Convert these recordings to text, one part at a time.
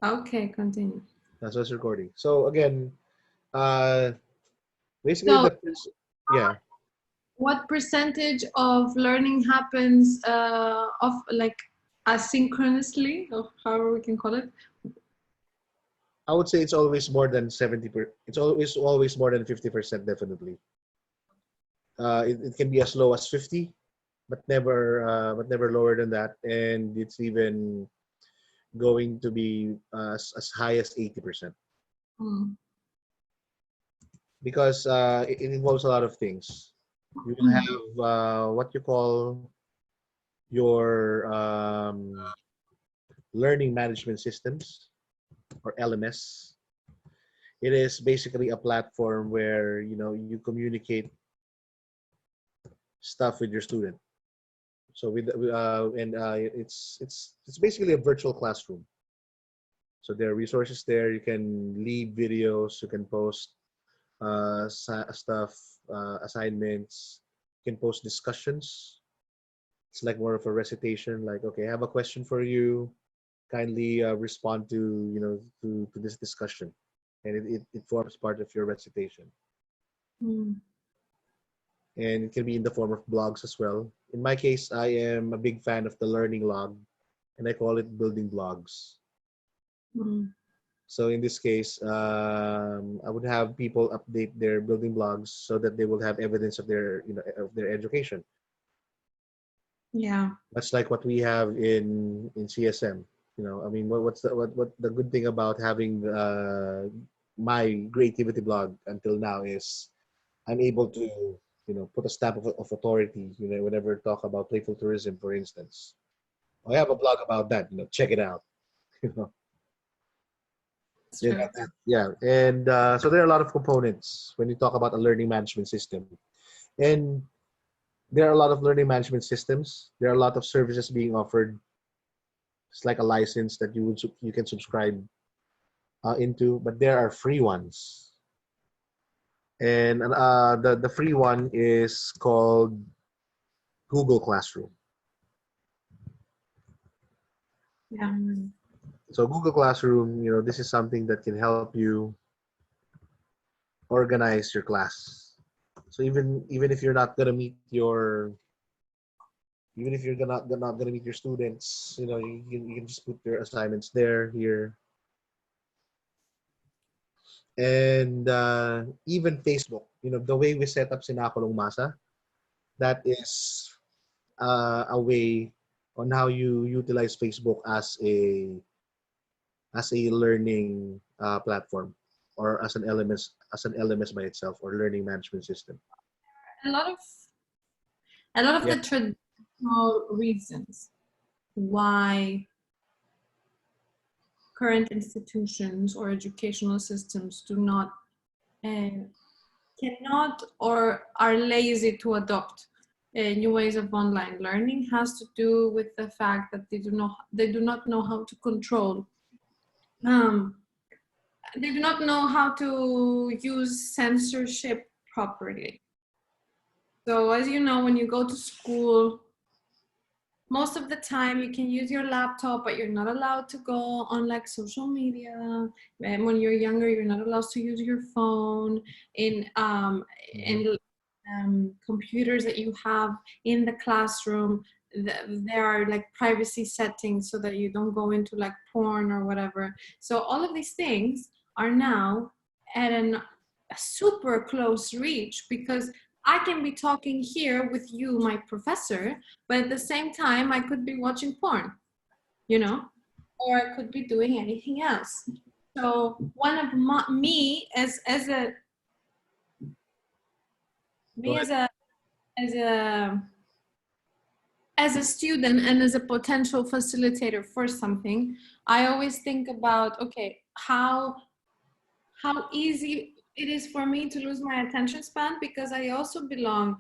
Okay, continue. So it's recording. So again, uh, basically So, the first, yeah, what percentage of learning happens of like asynchronously, or however we can call it? I would say it's always more than 70%. It's always more than 50%, definitely. It can be as low as 50, but never lower than that, and it's even going to be as high as 80%, Mm. because it involves a lot of things. You will Mm. have what you call your learning management systems, or LMS. It is basically a platform where you communicate stuff with your student. So it's basically a virtual classroom. So there are resources there. You can leave videos. You can post stuff, assignments. You can post discussions. It's like more of a recitation. Like, okay, I have a question for you. Kindly respond to to this discussion, and it forms part of your recitation. Mm. And it can be in the form of blogs as well. In my case, I am a big fan of the learning log, and I call it building blogs. Mm. So in this case, I would have people update their building blogs so that they will have evidence of their education. Yeah. Much like what we have in CSM. I mean, what the good thing about having my creativity blog until now is I'm able to put a stamp of authority. Whenever I talk about playful tourism, for instance, I have a blog about that. Check it out. You know, That's true. yeah, and so there are a lot of components when you talk about a learning management system, and there are a lot of learning management systems. There are a lot of services being offered. It's like a license that you can subscribe into, but there are free ones, and the free one is called Google Classroom. Yeah. So Google Classroom, this is something that can help you organize your class. So even if you're not gonna meet your even if you're not gonna meet your students, you can just put your assignments there, here, and even Facebook. The way we set up Sinakulong Masa, that is a way on how you utilize Facebook as a learning platform, or as an LMS by itself, or learning management system. A lot of a lot of Yeah. the traditional reasons why current institutions or educational systems do not and cannot or are lazy to adopt new ways of online learning has to do with the fact that they do not know how to control, um, they do not know how to use censorship properly. So as you know, when you go to school, most of the time you can use your laptop, but you're not allowed to go on like social media. And when you're younger, you're not allowed to use your phone Mhm. in computers that you have in the classroom. There are like privacy settings so that you don't go into like porn or whatever. So all of these things are now at a super close reach, because I can be talking here with you, my professor, but at the same time, I could be watching porn, you know, or I could be doing anything else. So one of me Go me ahead. as a as a student and as a potential facilitator for something, I always think about, okay, how easy it is for me to lose my attention span, because I also belong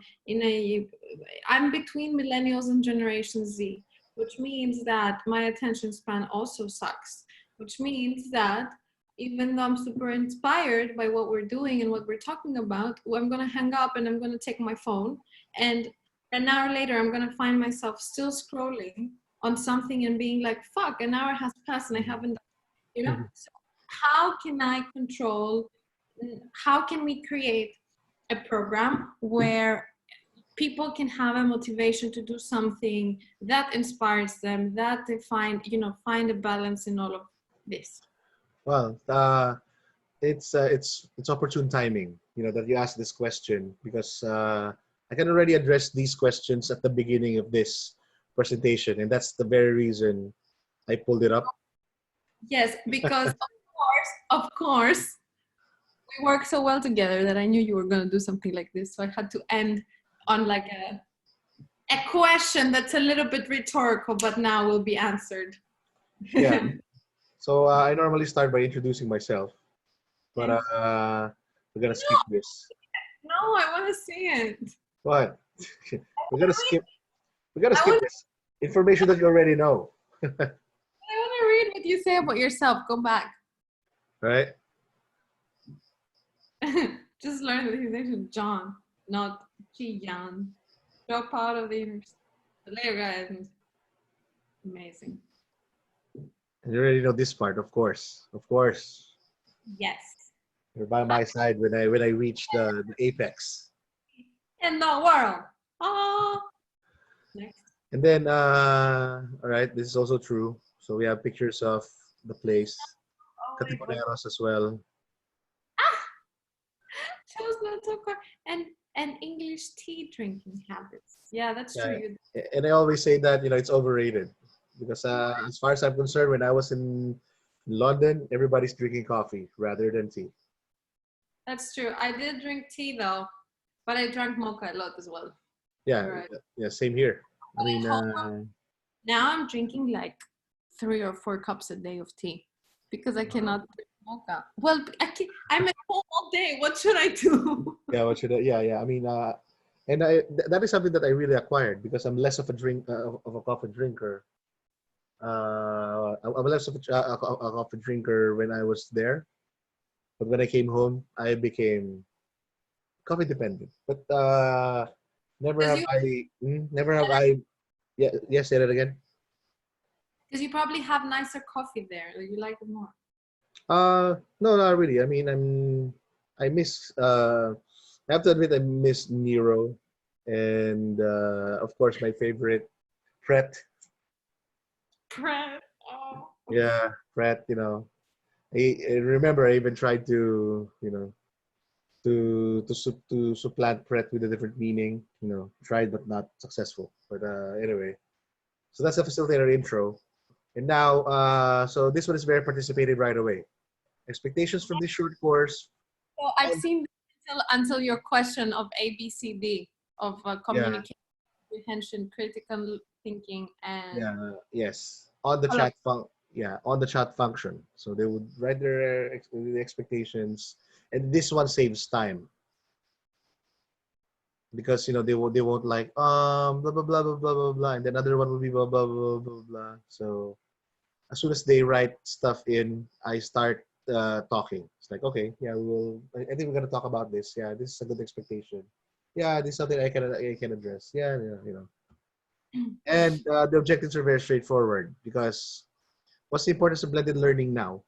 I'm between millennials and Generation Z, which means that my attention span also sucks, which means that even though I'm super inspired by what we're doing and what we're talking about, I'm going to hang up and I'm going to take my phone, and an hour later I'm going to find myself still scrolling on something and being like, fuck, an hour has passed and I Mhm. haven't, you know. So how can I control, how can we create a program where people can have a motivation to do something that inspires them, that they find, you know, find a balance in all of this? Well, it's opportune timing, you know, that you ask this question, because I can already address these questions at the beginning of this presentation, and that's the very reason I pulled it up. Yes, because of course, we work so well together that I knew you were going to do something like this. So I had to end on like a question that's a little bit rhetorical, but now will be answered. Yeah. So I normally start by introducing myself, but And we're gonna skip this. no, I want to see it. What? we're gonna skip. We're gonna I skip want, this information that you already know, I want to read what you say about yourself. Go back. right? Just learn that his name is John, not Jian. Drop out of the university. And amazing. And you already know this part, of course. Of course, Yes. you're by my side when I reach the apex. In the world. Oh. Next. And then, all right, this is also true. So we have pictures of the place, Oh my God. Katipuneros as well. Shows not so quick. And English tea drinking habits. Yeah, that's Yeah, true. and I always say that, you know, it's overrated, because as far as I'm concerned, when I was in London, everybody's drinking coffee rather than tea. That's true. I did drink tea though, but I drank mocha a lot as well. Yeah, Right. yeah, same here. I mean, Now I'm drinking like 3 or 4 cups a day of tea because I cannot drink mocha. Well, I'm at home all day. What should I do? yeah, what should I, yeah, yeah. I mean, and that is something that I really acquired, because I'm less of a of a coffee drinker. I'm less of a coffee drinker when I was there, but when I came home, I became coffee dependent. But never Because have never have I. Yeah, yes, say that again. you probably have nicer coffee there. You like it more. No, not really. I mean, I miss. I have to admit, I miss Nero, and of course, my favorite, Pret. Bread. Oh. Yeah, Pret. You know, I remember I even tried to, you know, to supplant Pret with a different meaning. You know, tried but not successful. But anyway, so that's the facilitator intro. And now, so this one is very participative right away. Expectations from this short course. So I've seen until your question of ABCD of Yeah, communication, comprehension, critical thinking, and yeah, yes. On the chat yeah, on the chat function. So they would write their the expectations, and this one saves time, because you know they won't like blah blah blah blah blah blah blah, and then another one will be blah blah blah blah blah. So as soon as they write stuff in, I start talking. It's like, okay, yeah, I think we're gonna talk about this. Yeah, this is a good expectation. Yeah, this is something I can address. Yeah, yeah, you know. And the objectives are very straightforward, because what's the importance of blended learning now?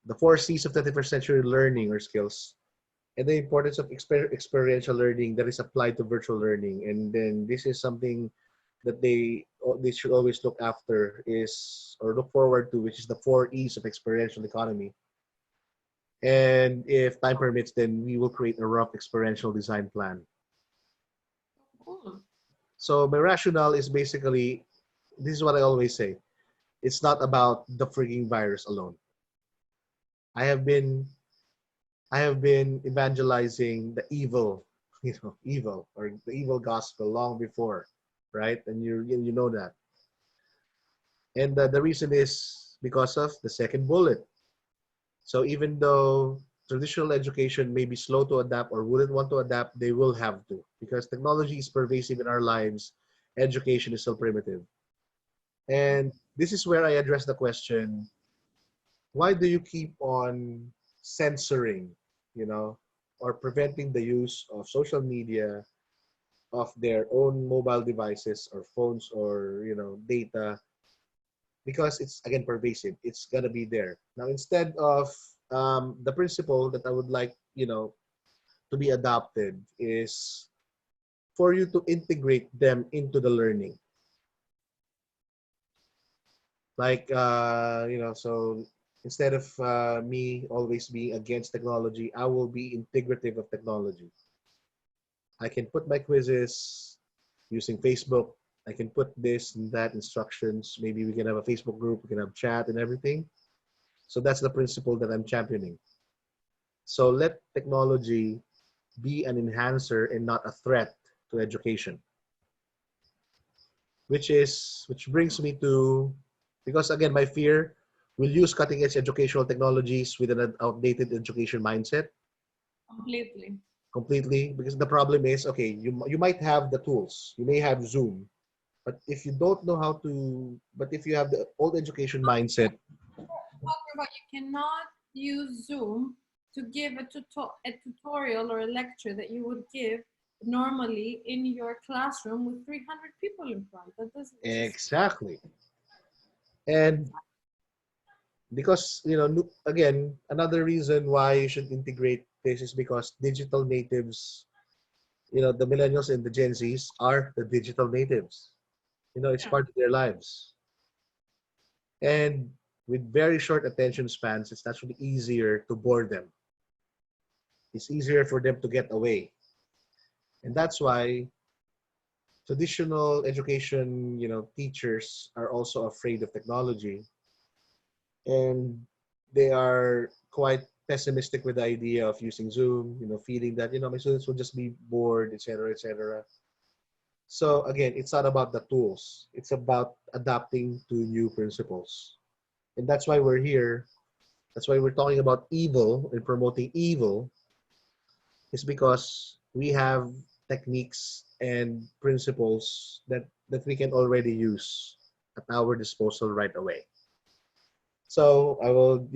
The 4 C's of 21st century learning or skills, and the importance of experiential learning that is applied to virtual learning. And then this is something that they should always look after, is, or look forward to, which is the 4 E's of experiential economy. And if time permits, then we will create a rough experiential design plan. cool. So my rationale is basically, this is what I always say. It's not about the freaking virus alone. I have been I have been evangelizing the evil, you know, evil, or the evil gospel long before, right? And you know that. And the reason is because of the second bullet. So even though traditional education may be slow to adapt or wouldn't want to adapt, they will have to, because technology is pervasive in our lives. Education is still primitive. And this is where I address the question, why do you keep on censoring, you know, or preventing the use of social media, of their own mobile devices or phones, or, you know, data? because it's again pervasive. It's gonna be there. Now instead of the principle that I would like, to be adopted is for you to integrate them into the learning. Like, so instead of me always being against technology, I will be integrative of technology. I can put my quizzes using Facebook. I can put this and that instructions. Maybe we can have a Facebook group, we can have chat and everything. So that's the principle that I'm championing. So let technology be an enhancer and not a threat to education. Which brings me to, because again, my fear, we'll use cutting edge educational technologies with an outdated education mindset. Completely, because the problem is, okay, you might have the tools, you may have Zoom, but if you don't know how to, but if you have the old education mindset, you cannot use Zoom to give a tutorial or a lecture that you would give normally in your classroom with 300 people in front. That doesn't exactly. And because, again, another reason why you should integrate this is because digital natives, the millennials and the Gen Zs are the digital natives. It's part of their lives. And with very short attention spans, it's actually easier to bore them. It's easier for them to get away. And that's why traditional education, teachers are also afraid of technology. And they are quite pessimistic with the idea of using Zoom, feeling that, my students will just be bored, etc., etc. So again, it's not about the tools. It's about adapting to new principles. And that's why we're here. That's why we're talking about EViL and promoting EViL, is because we have techniques and principles that we can already use at our disposal right away. So I will,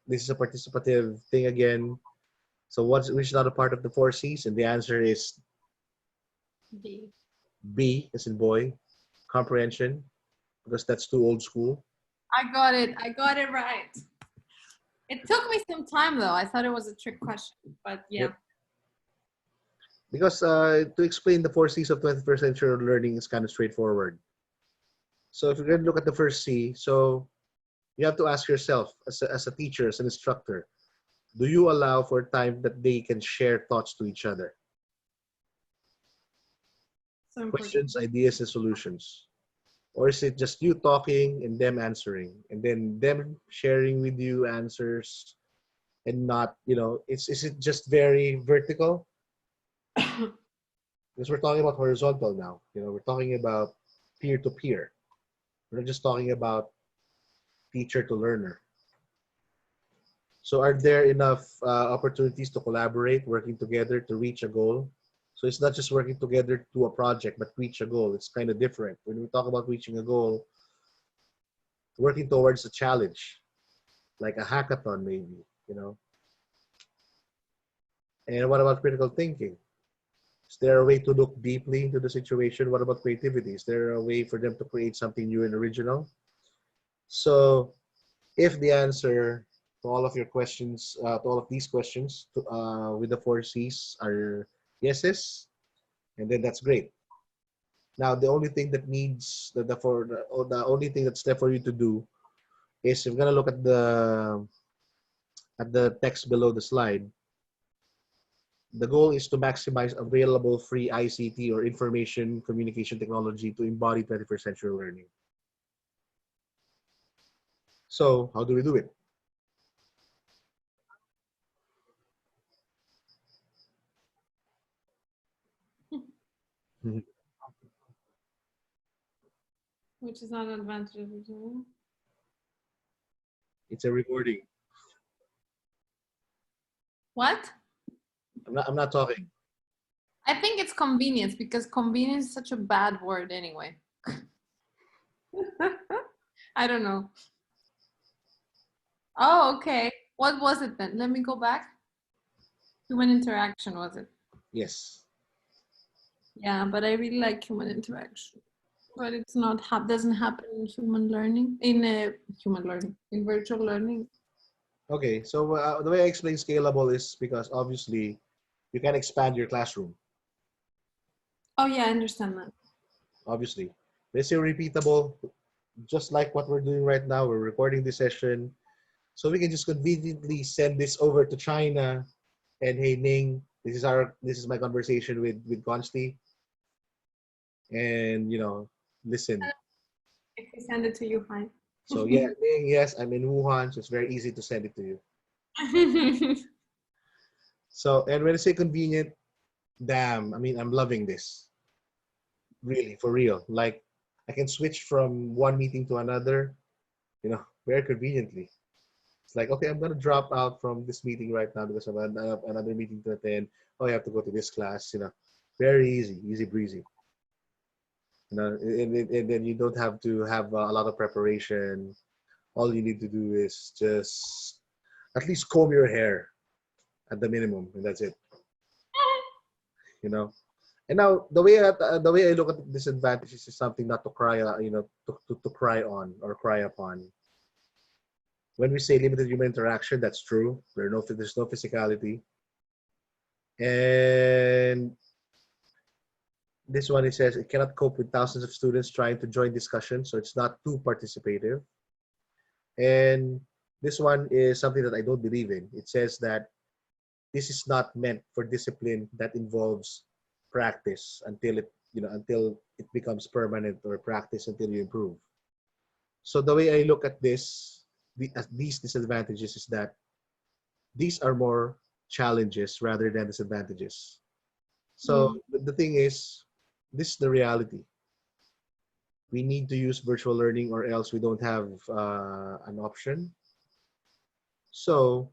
this is a participative thing again. So which is not a part of the 4 C's? And the answer is B. B, as in boy, comprehension, because that's too old school. I got it. I got it right. It took me some time though. I thought it was a trick question, but yeah. Yep. Because to explain the 4 C's of 21st century learning is kind of straightforward. So if you're going to look at the first C, so you have to ask yourself as a teacher, as an instructor, do you allow for time that they can share thoughts to each other? Questions, ideas, and solutions. Or is it just you talking and them answering, and then them sharing with you answers and not, is it just very vertical? Because we're talking about horizontal now. We're talking about peer-to-peer. We're not just talking about teacher to learner. So are there enough opportunities to collaborate, working together to reach a goal? So it's not just working together to a project, but reach a goal. It's kind of different. When we talk about reaching a goal, working towards a challenge, like a hackathon maybe, And what about critical thinking? Is there a way to look deeply into the situation? What about creativity? Is there a way for them to create something new and original? So if the answer to all of your questions, to all of these questions with the 4 C's are yeses, and then that's great. Now, the only thing that needs, the only thing that's left for you to do is, if you're gonna look at the text below the slide, the goal is to maximize available free ICT or information communication technology to embody 21st century learning. So how do we do it? Which is not an advantage of it. It's a rewarding. What? I'm not talking. I think it's convenience, because convenience is such a bad word anyway. I don't know. Oh, okay. What was it then? Let me go back. Human interaction, was it? Yes. Yeah, but I really like human interaction. But it's not doesn't happen in human learning, in virtual learning. Okay, so the way I explain scalable is because obviously you can expand your classroom. Oh yeah, I understand that. Obviously, let's say repeatable, just like what we're doing right now. We're recording this session, so we can just conveniently send this over to China. And hey, Ning, this is my conversation with Consti, and listen. If we send it to you, fine. So yeah, Ning, yes, I'm in Wuhan, so it's very easy to send it to you. So, and when I say convenient, damn, I mean, I'm loving this. Really, for real. Like, I can switch from one meeting to another, very conveniently. It's like, okay, I'm going to drop out from this meeting right now because I have another meeting to attend. Oh, I have to go to this class, very easy breezy. And then you don't have to have a lot of preparation. All you need to do is just at least comb your hair at the minimum, and that's it. You know. And now the way I look at the disadvantages is something not to cry, to cry on or cry upon. When we say limited human interaction, that's true. There's no physicality, and this one, it says it cannot cope with thousands of students trying to join discussion, so it's not too participative. And this one is something that I don't believe in. It says that this is not meant for discipline that involves practice until it becomes permanent, or practice until you improve. So the way I look at these disadvantages is that these are more challenges rather than disadvantages. So the thing is, this is the reality. We need to use virtual learning or else we don't have an option. So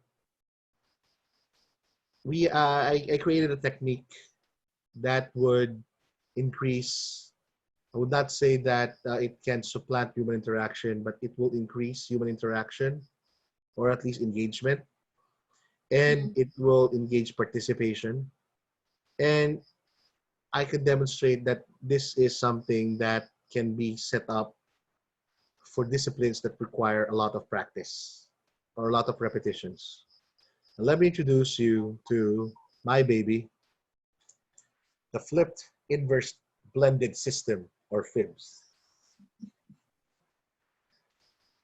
I created a technique that would increase. I would not say that it can supplant human interaction, but it will increase human interaction, or at least engagement, and it will engage participation. And I could demonstrate that this is something that can be set up for disciplines that require a lot of practice or a lot of repetitions. And let me introduce you to my baby, the flipped inverse blended system, or FIBS. I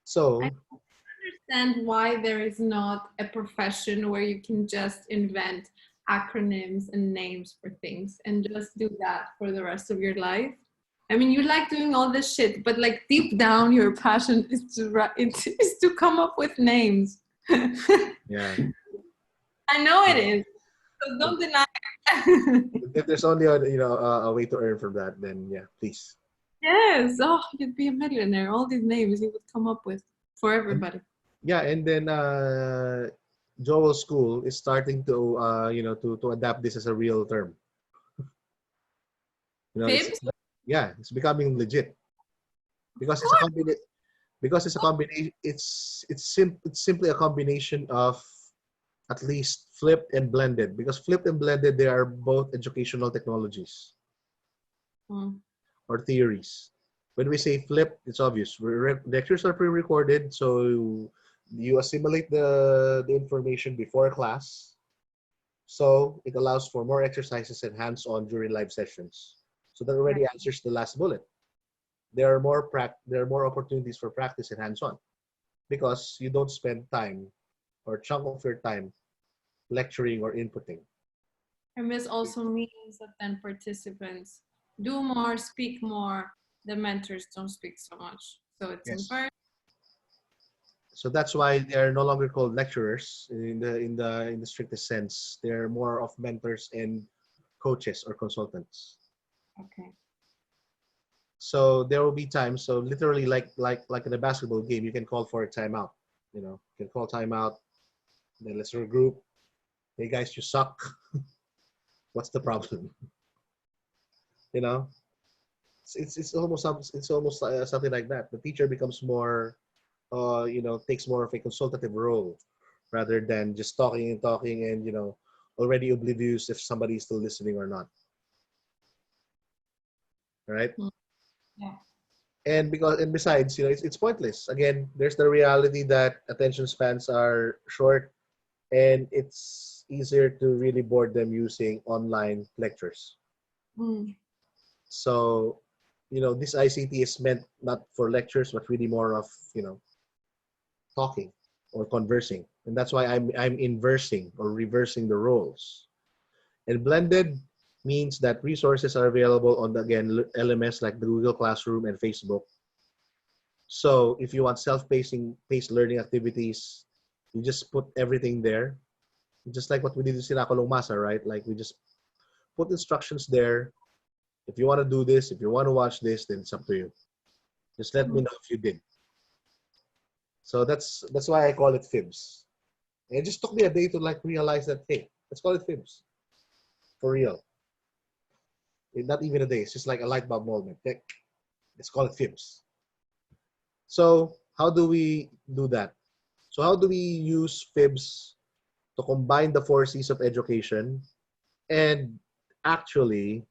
So, understand why there is not a profession where you can just invent acronyms and names for things and just do that for the rest of your life. I mean, you like doing all this shit, but like deep down, your passion is is to come up with names. yeah. I know it is. So don't deny it. If there's only a way to earn from that, then yeah, please. Yes. Oh, you'd be a millionaire. All these names you would come up with for And, everybody. yeah, and then Joel School is starting to to adapt this as a real term. It's Fibs? yeah, it's becoming legit because it's a combination. Because it's a combination. It's simply a combination of at least flipped and blended. Because flipped and blended, they are both educational technologies or theories. When we say flip, it's obvious. Lectures are pre-recorded, so you assimilate the information before class. So it allows for more exercises and hands-on during live sessions. So that already answers the last bullet. There are more opportunities for practice and hands-on because you don't spend time or chunk of your time lecturing or inputting. And this also means that then participants do more, speak more. The mentors don't speak so much. So it's Yes. inverse. So that's why they are no longer called lecturers in the strictest sense. They're more of mentors and coaches or consultants. Okay. So there will be times. So literally, like in a basketball game, you can call for a timeout. You can call timeout. Then let's regroup. Hey guys, you suck. What's the problem? You know, it's almost something like that. The teacher becomes more, takes more of a consultative role rather than just talking and already oblivious if somebody is still listening or not. Right? Yeah. And besides, it's pointless. Again, there's the reality that attention spans are short, and it's easier to really board them using online lectures. Mm. So, this ICT is meant not for lectures, but really more of, talking or conversing. And that's why I'm inversing or reversing the roles. And blended means that resources are available on the, again, LMS like the Google Classroom and Facebook. So if you want paced learning activities, you just put everything there. Just like what we did in Sinakulong Masa, right? Like we just put instructions there. If you want to do this, if you want to watch this, then it's up to you. Just let me know if you did. So that's why I call it fibs. And it just took me a day to like realize that, hey, let's call it fibs. For real. Not even a day. It's just like a light bulb moment. Let's call it fibs. So how do we do that? So how do we use fibs to combine the 4 C's of education and actually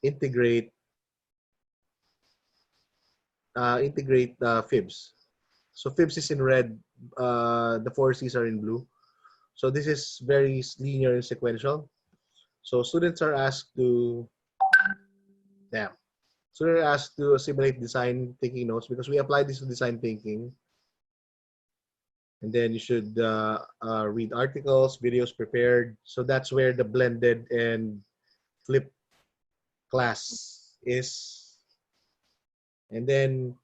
integrate fibs? So fibs is in red, the 4 C's are in blue. So this is very linear and sequential. So students are asked to, students are asked to simulate design thinking notes because we apply this to design thinking. And then you should read articles, videos prepared. So that's where the blended and flipped class is. And then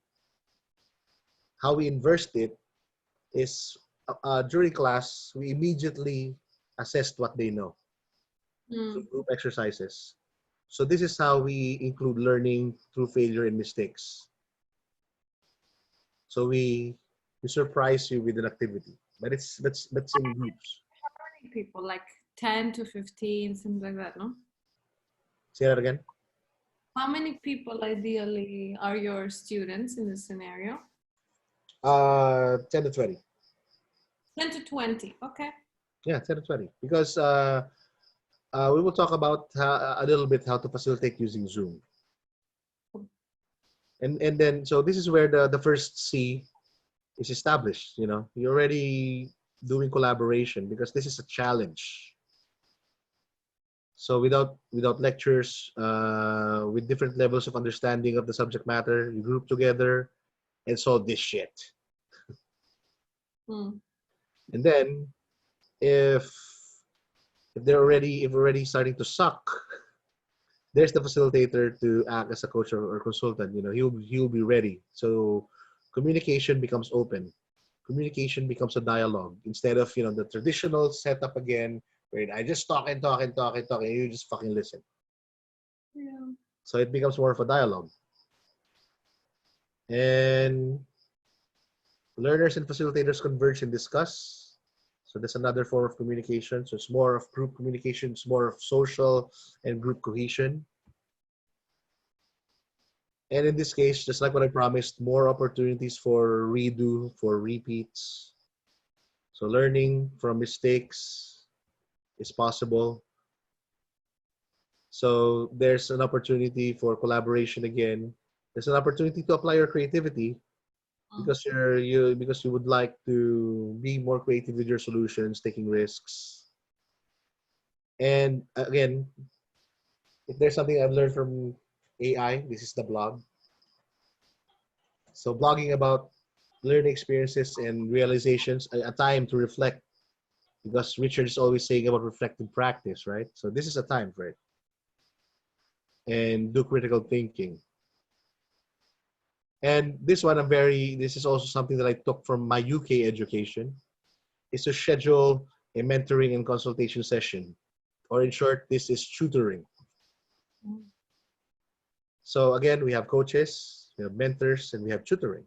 how we inversed it is during class, we immediately assessed what they know through group exercises. So this is how we include learning through failure and mistakes. So we surprise you with an activity, but that's in groups. How many people? Like 10 to 15, something like that, no? Say that again. How many people ideally are your students in this scenario? 10 to 20. 10 to 20, okay. Yeah, 10 to 20. Because we will talk about a little bit how to facilitate using Zoom. And then, so this is where the first C is established. You're already doing collaboration because this is a challenge. So without lectures, with different levels of understanding of the subject matter, you group together and solve this shit. And then if we're already starting to suck, there's the facilitator to act as a coach or consultant. He'll be ready. So communication becomes open. Communication becomes a dialogue instead of the traditional setup again where I just talk and talk and talk and talk and you just fucking listen. Yeah. So it becomes more of a dialogue. And learners and facilitators converge and discuss. So that's another form of communication. So it's more of group communication. It's more of social and group cohesion. And in this case, just like what I promised, more opportunities for redo, for repeats. So learning from mistakes is possible. So there's an opportunity for collaboration again. There's an opportunity to apply your creativity because you would like to be more creative with your solutions, taking risks. And again, if there's something I've learned from AI, this is the blog. So blogging about learning experiences and realizations, a time to reflect, because Richard is always saying about reflective practice, right? So this is a time for it. And do critical thinking. And this is also something that I took from my UK education, is to schedule a mentoring and consultation session. Or in short, this is tutoring. So again, we have coaches, we have mentors, and we have tutoring.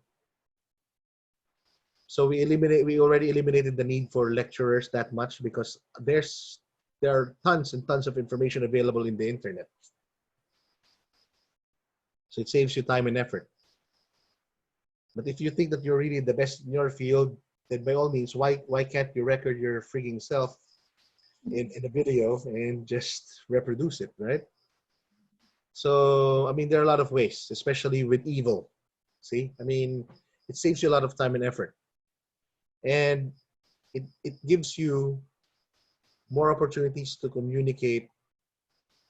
So we already eliminated the need for lecturers that much because there are tons and tons of information available in the internet. So it saves you time and effort. But if you think that you're really the best in your field, then by all means, why can't you record your freaking self in a video and just reproduce it, right? So, I mean, there are a lot of ways, especially with EViL. See, I mean, it saves you a lot of time and effort, and it gives you more opportunities to communicate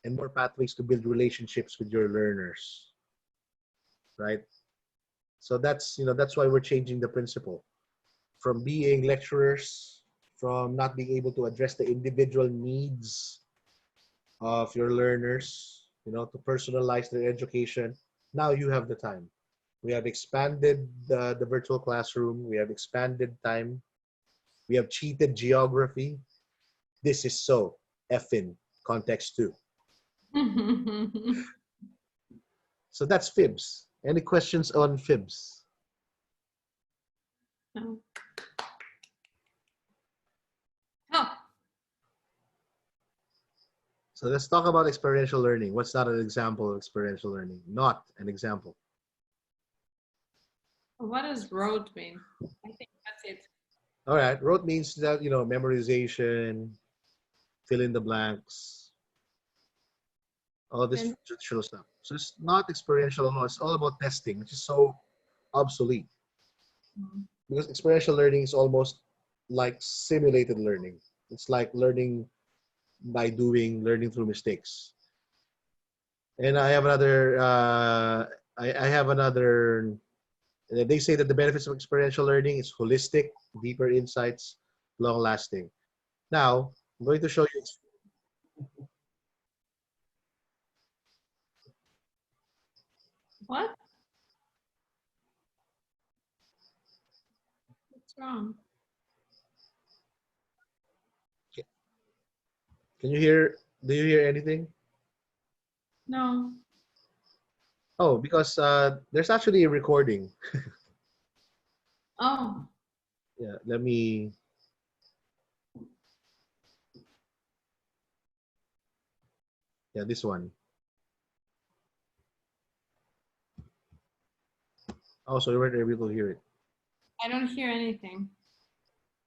and more pathways to build relationships with your learners, right? So that's, you know, that's why we're changing the principle from being lecturers, from not being able to address the individual needs of your learners, you know, to personalize their education. Now you have the time. We have expanded the virtual classroom. We have expanded time. We have cheated geography. This is so effing context two. So that's fibs. Any questions on fibs? No. Oh, So let's talk about experiential learning. What's not an example of experiential learning? Not an example. what does road mean? I think that's it. All right. Rote means that, you know, memorization, fill in the blanks, all this And traditional stuff. So it's not experiential at all. It's all about testing, which is so obsolete because experiential learning is almost like simulated learning. It's like learning by doing, learning through mistakes. And I have another, I have another, they say that the benefits of experiential learning is holistic, deeper insights, long lasting. Now, I'm going to show you. what? What's wrong? Can you hear, do you hear anything? No. Oh, because there's actually a recording. Oh, Yeah, let me, yeah, this one. Oh, so you weren't able to hear it. I don't hear anything.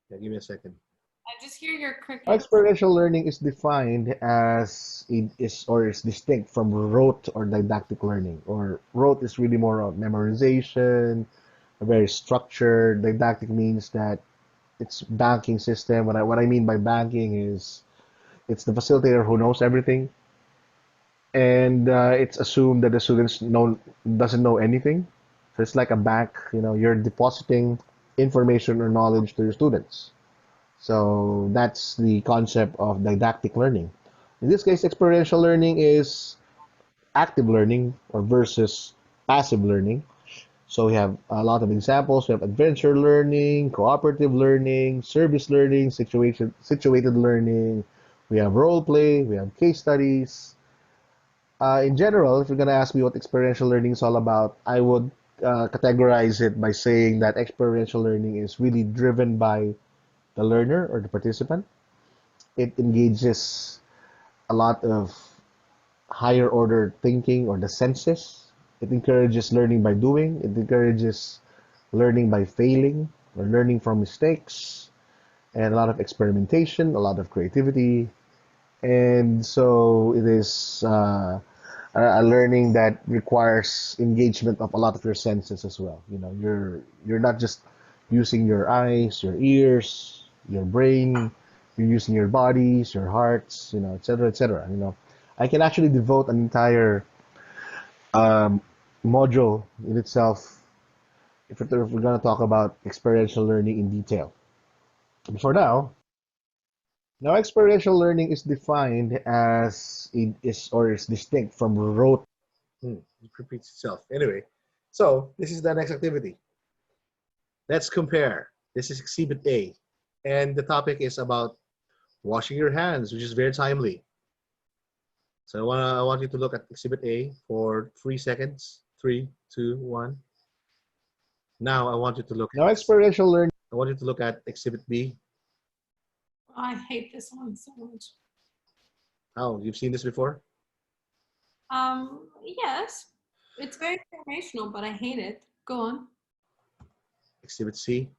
Yeah, give me a second. I just hear your crickets. Experiential learning is defined as it is or is distinct from rote or didactic learning. Or rote is really more of memorization, very structured. Didactic means that it's banking system. What I mean by banking is it's the facilitator who knows everything, and it's assumed that the students know doesn't know anything. So it's like a bank. You know, you're depositing information or knowledge to your students. So that's the concept of didactic learning. In this case, experiential learning is active learning or versus passive learning. So we have a lot of examples. We have adventure learning, cooperative learning, service learning, situated learning. We have role play. We have case studies. In general, if you're gonna ask me what experiential learning is all about, I would categorize it by saying that experiential learning is really driven by the learner or the participant. It engages a lot of higher order thinking or the senses. It encourages learning by doing. It encourages learning by failing or learning from mistakes and a lot of experimentation, a lot of creativity. And so it is a learning that requires engagement of a lot of your senses as well. You know, you're not just using your eyes, your ears, your brain. You're using your bodies, your hearts, you know, etc., etc. You know, I can actually devote an entire um, module in itself if we're going to talk about experiential learning in detail. But for now, experiential learning is defined as it is or is distinct from rote. It repeats itself. Anyway, so this is the next activity. Let's compare. This is Exhibit A, and the topic is about washing your hands, which is very timely. So I want you to look at Exhibit A for 3 seconds. 3, 2, 1. Now I want you to look. Now experiential learning. I want you to look at Exhibit B. I hate this one so much. Oh, you've seen this before? Yes, it's very informational, but I hate it. Go on. Exhibit C.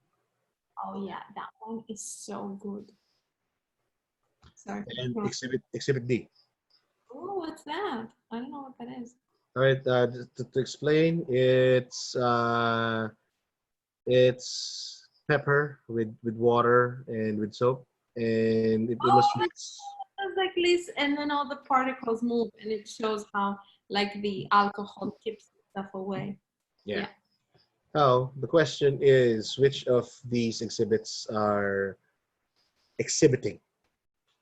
Oh yeah, that one is so good. Sorry. And Exhibit D. Oh, what's that? I don't know what that is. All right. Just to explain, it's pepper with water and with soap, and it Oh, illustrates. it's like this, and then all the particles move, and it shows how like the alcohol keeps stuff away. Yeah. Yeah. Now the question is, which of these exhibits are exhibiting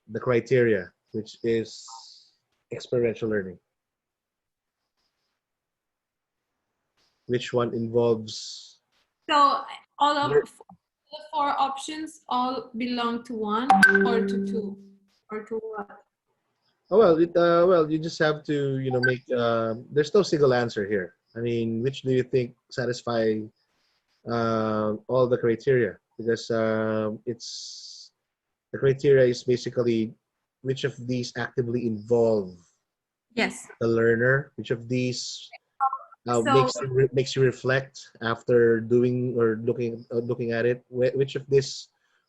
the criteria, which is experiential learning? Which one involves So all of lear- the four options all belong to one or to two or to what? Oh well, well, you just have to, make. There's no single answer here. I mean, which do you think satisfy all the criteria? Because it's the criteria is basically which of these actively involve Yes. the learner, which of these So makes you reflect after doing or looking at it. Which of this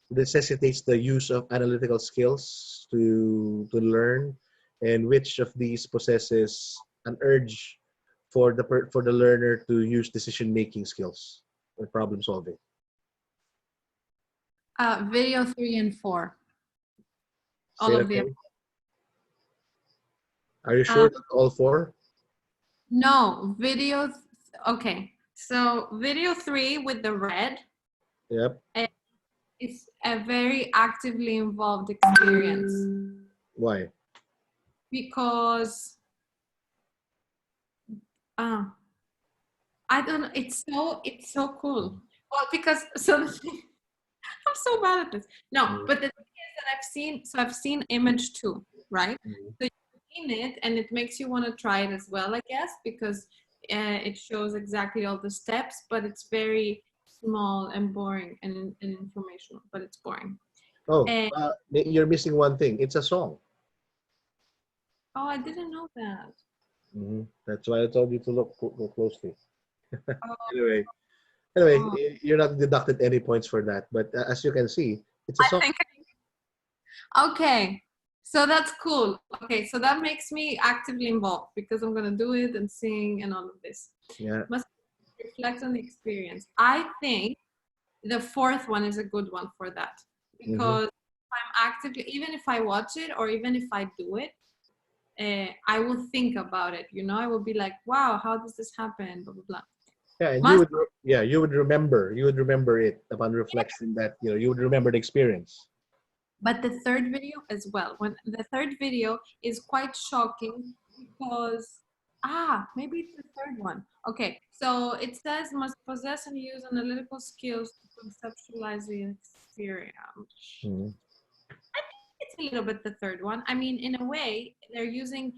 necessitates the use of analytical skills to learn, and which of these possesses an urge for the learner to use decision making skills or problem solving. video 3 and 4, Say all that of the again. Are you uh, sure that's all four? no video. Okay, so video 3 with the red, Yep. uh, it's a very actively involved experience Why? because uh, I don't know. It's so cool. Well, because so I'm so bad at this. No, Mhm. but the thing is that I've seen image 2, right? Mhm. So you've seen it and it makes you want to try it as well, I guess, because it shows exactly all the steps, but it's very small and boring and informational, but it's boring. Oh, And you're missing one thing. It's a song. oh, I didn't know that. That's why I told you to go closely. Oh, Anyway, anyway, oh. you're not deducted any points for that. But as you can see, it's a I song. think okay. So that's cool. Okay, so that makes me actively involved because I'm gonna do it and sing and all of this. Yeah. Must reflect on the experience. I think the fourth one is a good one for that Mm-hmm. because I'm actively, even if I watch it or even if I do it, I will think about it. I will be like, wow, how does this happen? Blah blah blah. Yeah, and Must you would remember it upon reflection that you would remember the experience. But the third video as well. When the third video is quite shocking because maybe it's the third one. Okay, so it says must possess and use analytical skills to conceptualize the experience. Mm-hmm. It's a little bit the third one. I mean, in a way, they're using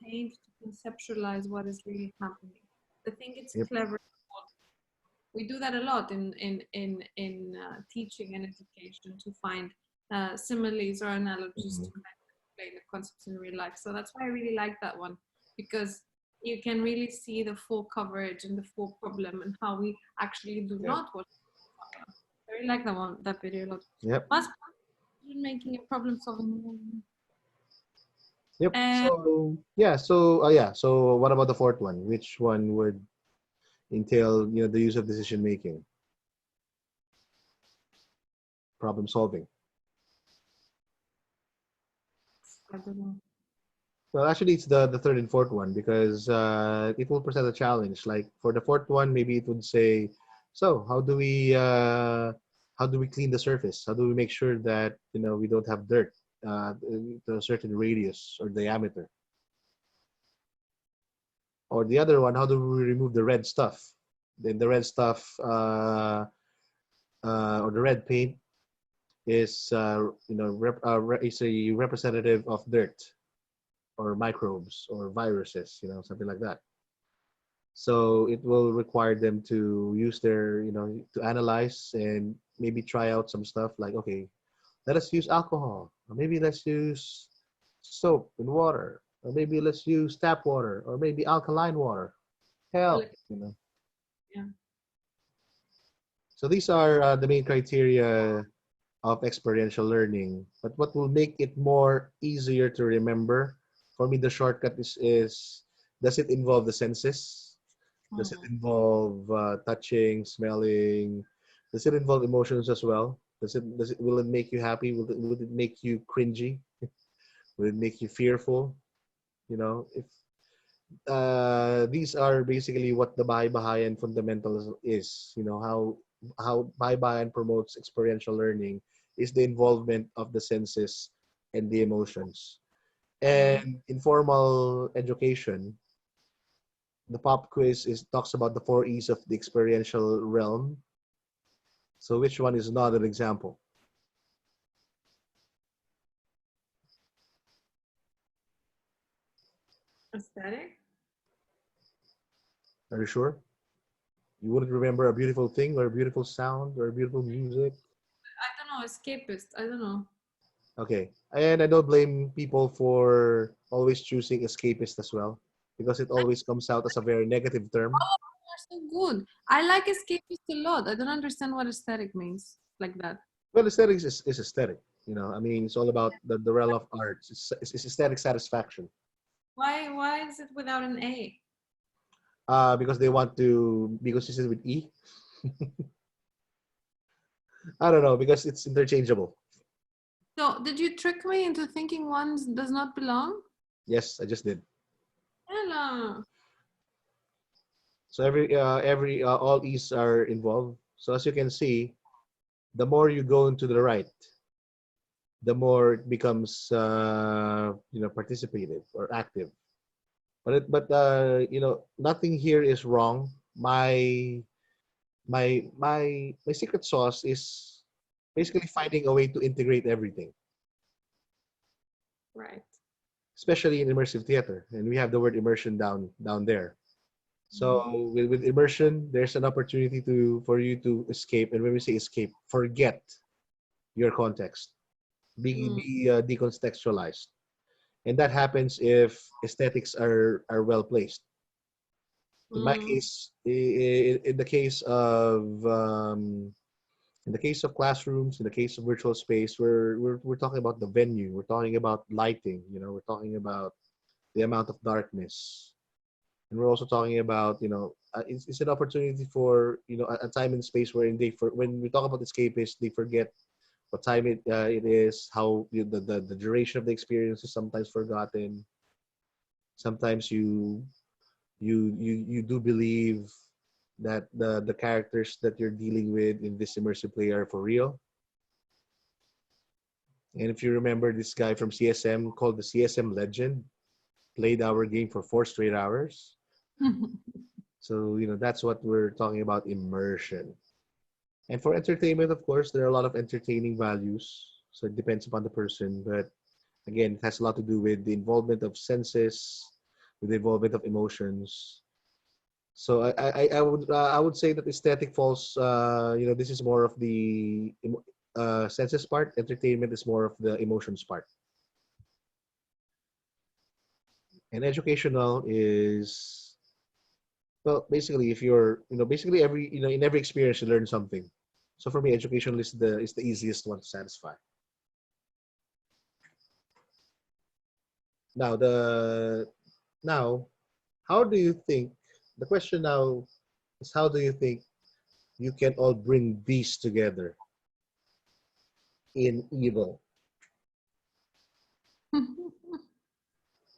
paint to conceptualize what is really happening. I think it's Yep. clever. We do that a lot in teaching and education to find similes or analogies Mm-hmm. to kind of explain the concepts in real life. So that's why I really like that one, because you can really see the full coverage and the full problem and how we actually do Yep. not watch. I really like that video a lot. Yep. Mass making a problem solving. Yep. And So yeah. So what about the fourth one? Which one would entail the use of decision making, problem solving? I don't know. Well, actually, it's the third and fourth one because it will present a challenge. Like for the fourth one, maybe it would say, "So, how do we clean the surface? How do we make sure that we don't have dirt to a certain radius or diameter?" Or the other one, how do we remove the red stuff? Then the red stuff or the red paint is is a representative of dirt or microbes or viruses, something like that. So it will require them to use to analyze and maybe try out some stuff like, okay, let us use alcohol, or maybe let's use soap and water, or maybe let's use tap water, or maybe alkaline water. Help, Yeah. So these are the main criteria of experiential learning. But what will make it more easier to remember, for me, the shortcut is Does it involve the senses? Does it involve touching, smelling? Does it involve emotions as well? Will it make you happy? Will it make you cringy? Will it make you fearful? You know, if these are basically what the Bahay-Bahayan fundamentals is. You know, how Bahay-Bahayan promotes experiential learning is the involvement of the senses and the emotions. And informal education, the pop quiz talks about the 4 E's of the experiential realm. So which one is not an example? Aesthetic? Are you sure? You wouldn't remember a beautiful thing or a beautiful sound or a beautiful music? I don't know, escapist. I don't know. Okay. And I don't blame people for always choosing escapist as well, because it always comes out as a very negative term. Oh, you're so good. I like escapist a lot. I don't understand what aesthetic means like that. Well, aesthetics is aesthetic. You know, I mean, it's all about the realm of arts. It's aesthetic satisfaction. Why is it without an A? Because they want to, because this is with E. I don't know, because it's interchangeable. So did you trick me into thinking one does not belong? Yes, I just did. Hello. So all E's are involved. So as you can see, the more you go into the right, the more it becomes participative or active. But nothing here is wrong. My secret sauce is basically finding a way to integrate everything, Right. especially in immersive theater. And we have the word immersion down there. So with immersion, there's an opportunity for you to escape. And when we say escape, forget your context, be decontextualized, and that happens if aesthetics are well placed. In my case, in the case of in the case of classrooms, in the case of virtual space, we're talking about the venue, we're talking about lighting, we're talking about the amount of darkness, and we're also talking about it's an opportunity for a time and space wherein when we talk about escapists, they forget what time it is, how the duration of the experience is sometimes forgotten. Sometimes you do believe that the characters that you're dealing with in this immersive play are for real. And if you remember, this guy from CSM called the CSM Legend played our game for 4 straight hours. So that's what we're talking about, immersion. And for entertainment, of course, there are a lot of entertaining values. So it depends upon the person, but again, it has a lot to do with the involvement of senses, with the involvement of emotions. So I would say that aesthetic falls. This is more of the senses part. Entertainment is more of the emotions part. And educational is, well, basically, if you're basically in every experience you learn something. So for me, educational is the easiest one to satisfy. Now, how do you think? The question now is, how do you think you can all bring these together in EViL?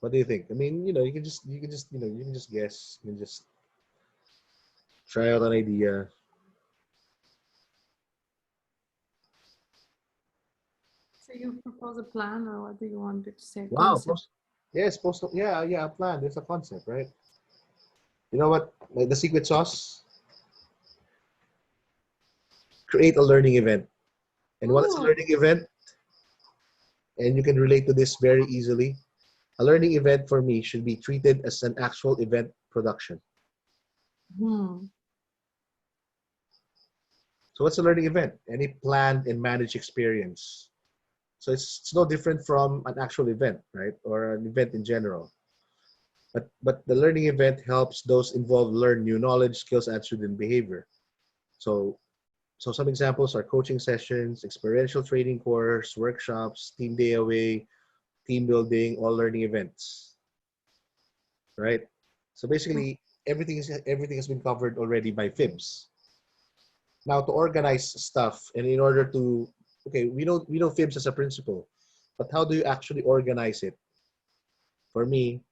What do you think? I mean, you can just guess. You can just try out an idea. So you propose a plan, or what do you want me to say? Wow. Concept. Yes, yeah, a plan. There's a concept, right? You know what? Like the secret sauce? Create a learning event. And what is a Ooh. learning event? And you can relate to this very easily. A learning event for me should be treated as an actual event production. Hmm. So what's a learning event? Any planned and managed experience. So it's no different from an actual event, right? Or an event in general. But the learning event helps those involved learn new knowledge, skills, attitude, and behavior. So some examples are coaching sessions, experiential training course, workshops, team day away, team building, all learning events, right? So basically, everything has been covered already by fibs. Now to organize stuff, and in order to, okay, we know fibs as a principle, but how do you actually organize it? For me,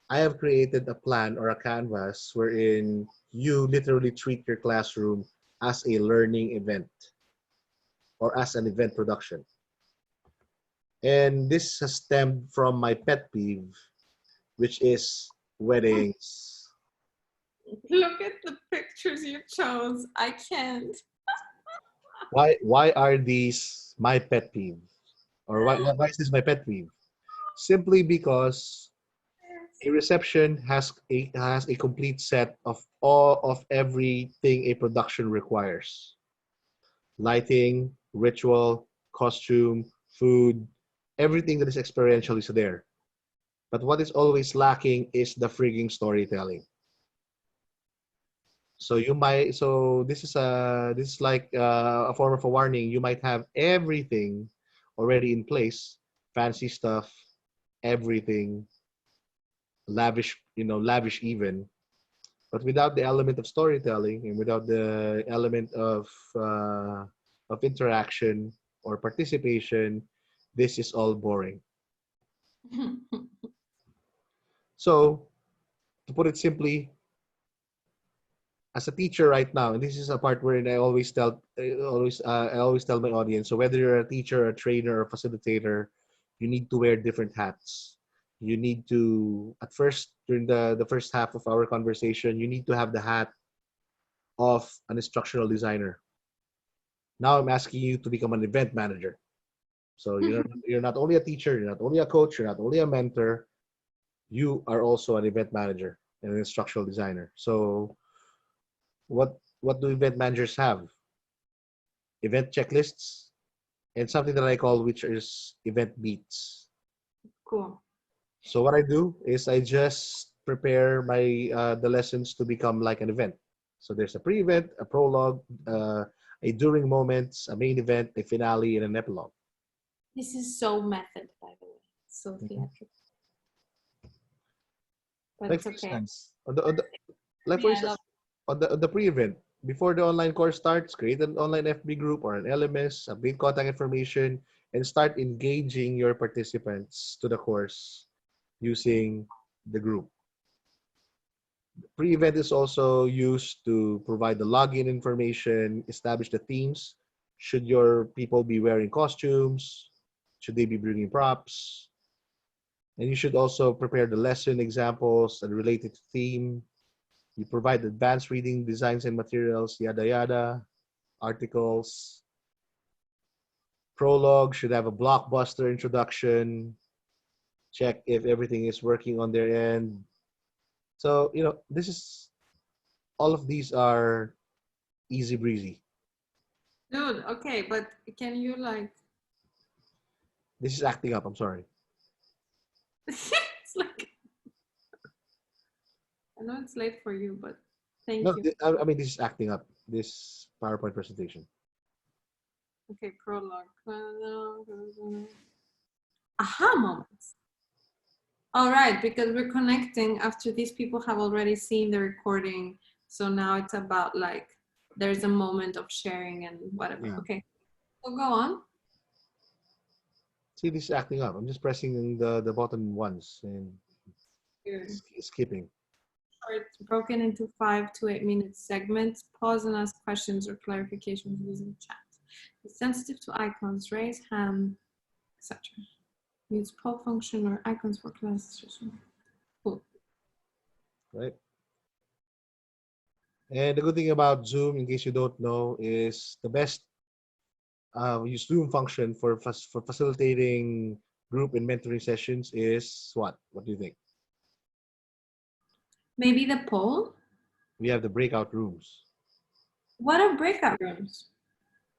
I have created a plan or a canvas wherein you literally treat your classroom as a learning event or as an event production. And this has stemmed from my pet peeve, which is weddings. Look at the pictures you chose. I can't. Why are these my pet peeve? Or why is this my pet peeve? Simply because a reception has a complete set of all of everything a production requires. Lighting, ritual, costume, food, everything that is experiential is there. But what is always lacking is the frigging storytelling. So this is like a form of a warning. You might have everything already in place, fancy stuff, everything, lavish even, but without the element of storytelling and without the element of interaction or participation, this is all boring. So to put it simply, as a teacher right now, and this is a part where I always tell my audience. So whether you're a teacher, a trainer, or facilitator, you need to wear different hats. You need to, at first, during the first half of our conversation, you need to have the hat of an instructional designer. Now I'm asking you to become an event manager. So you're not only a teacher, you're not only a coach, you're not only a mentor, you are also an event manager and an instructional designer. So what do event managers have? Event checklists and something that I call, which is event beats. Cool. So what I do is I just prepare my the lessons to become like an event. So there's a pre-event, a prologue, a during moments, a main event, a finale, and an epilogue. This is so method, by the way. So Mhm. theatrical. But Like it's for okay. instance, like for Yeah, I love instance, on the pre-event, before the online course starts, create an online FB group or an LMS, update contact information, and start engaging your participants to the course using the group. Pre-event is also used to provide the login information, establish the themes. Should your people be wearing costumes? Should they be bringing props? And you should also prepare the lesson examples and related to theme. You provide advanced reading designs and materials, yada yada, articles. Prologue should have a blockbuster introduction. Check if everything is working on their end. So, this is all of these are easy breezy. Dude, okay, but can you like This is acting up. I'm sorry. it's like I know it's late for you, but thank No, you. I mean, this is acting up. This PowerPoint presentation. Okay, prologue. Aha moments. All right, because we're connecting after these people have already seen the recording. So now it's about like there's a moment of sharing and whatever. Yeah. Okay, so go on. See, this is acting up. I'm just pressing the button once and Here. skipping. It's broken into 5 to 8 minute segments. Pause and ask questions or clarifications using chat. Be sensitive to icons, raise hand, etc. Use poll function or icons for class. Cool. Right. And the good thing about Zoom, in case you don't know, is the best use Zoom function for facilitating group and mentoring sessions is what? What do you think? Maybe the poll. We have the breakout rooms. What are breakout rooms?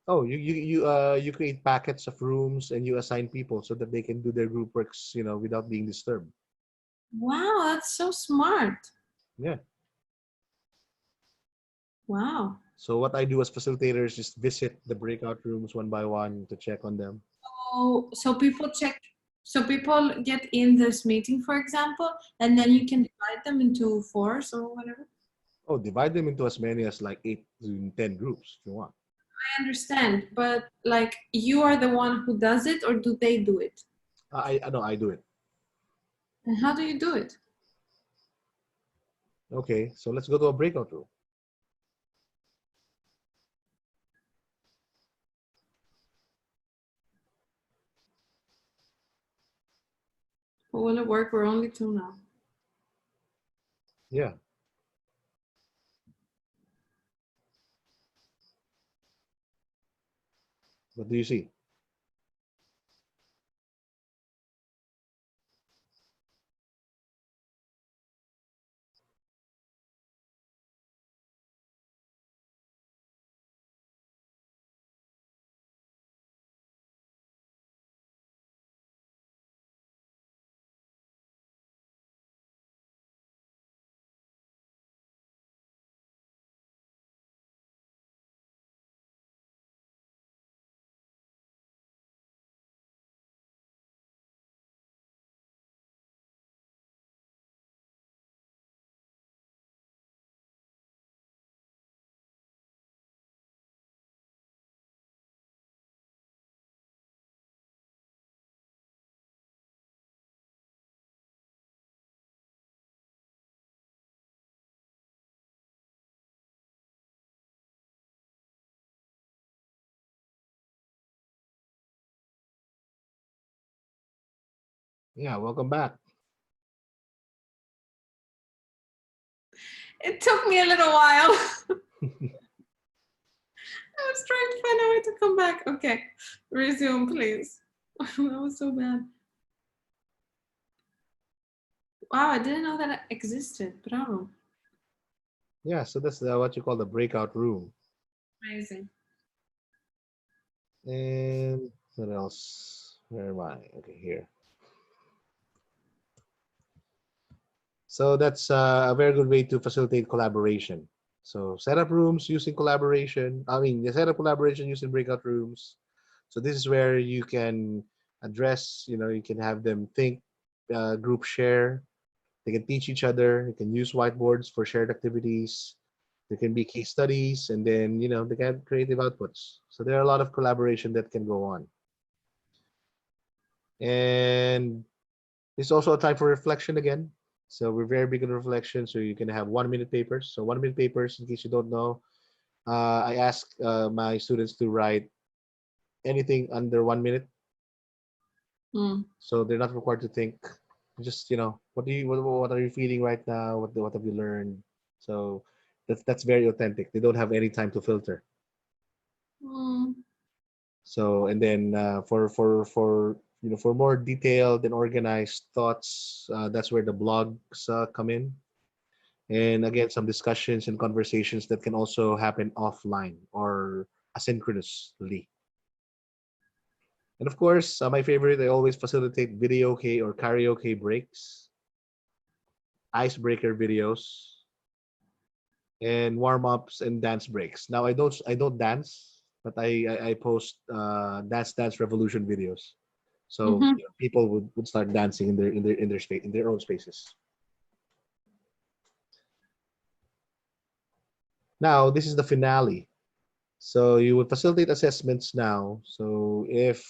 Oh, you create packets of rooms and you assign people so that they can do their group works, without being disturbed. Wow, that's so smart. Yeah. Wow. So what I do as facilitator is just visit the breakout rooms one by one to check on them. So people check So people get in this meeting, for example, and then you can divide them into fours or whatever. Oh, divide them into as many as like 8 to 10 groups if you want. I understand, but like you are the one who does it, or do they do it? I know I do it. And how do you do it? Okay, so let's go to a breakout room. Will it work? We're only two now. Yeah. What do you see? Yeah, welcome back. It took me a little while. I was trying to find a way to come back. Okay, resume, please. That was so bad. Wow, I didn't know that it existed. Bravo. Yeah, so that's what you call the breakout room. Amazing. And what else? Where am I? Okay, here. So that's a very good way to facilitate collaboration. So set up rooms using collaboration. I mean, you set up collaboration using breakout rooms. So this is where you can address, you can have them think, group share. They can teach each other. You can use whiteboards for shared activities. There can be case studies, and then, they can have creative outputs. So there are a lot of collaboration that can go on. And it's also a time for reflection again. So we're very big on reflection. So you can have 1 minute papers. So 1 minute papers, in case you don't know, I ask my students to write anything under 1 minute. So they're not required to think. Just, what are you feeling right now? What have you learned? So that's very authentic. They don't have any time to filter. So, and then for more detailed and organized thoughts, that's where the blogs come in. And again, some discussions and conversations that can also happen offline or asynchronously. And of course, my favorite, I always facilitate video or karaoke breaks, icebreaker videos, and warm-ups and dance breaks. Now I don't dance, but I post dance revolution videos. So people would start dancing in their space, in their own spaces. Now this is the finale. So you would facilitate assessments now. So if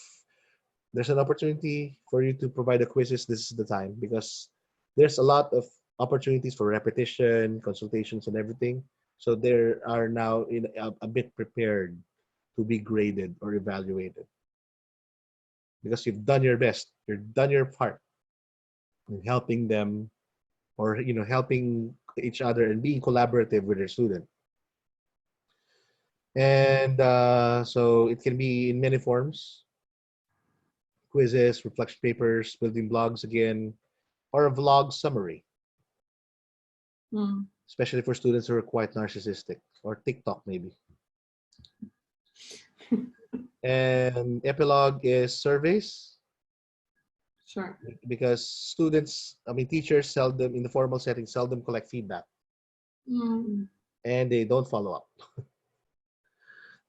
there's an opportunity for you to provide a quizzes, this is the time, because there's a lot of opportunities for repetition, consultations, and everything. So they are now in a bit prepared to be graded or evaluated, because you've done your best, you've done your part in helping them, or helping each other and being collaborative with their student. And so it can be in many forms: quizzes, reflection papers, building blogs again, or a vlog summary, especially for students who are quite narcissistic, or TikTok maybe. And epilogue is surveys. Sure. Because teachers seldom, in the formal setting, seldom collect feedback, and they don't follow up.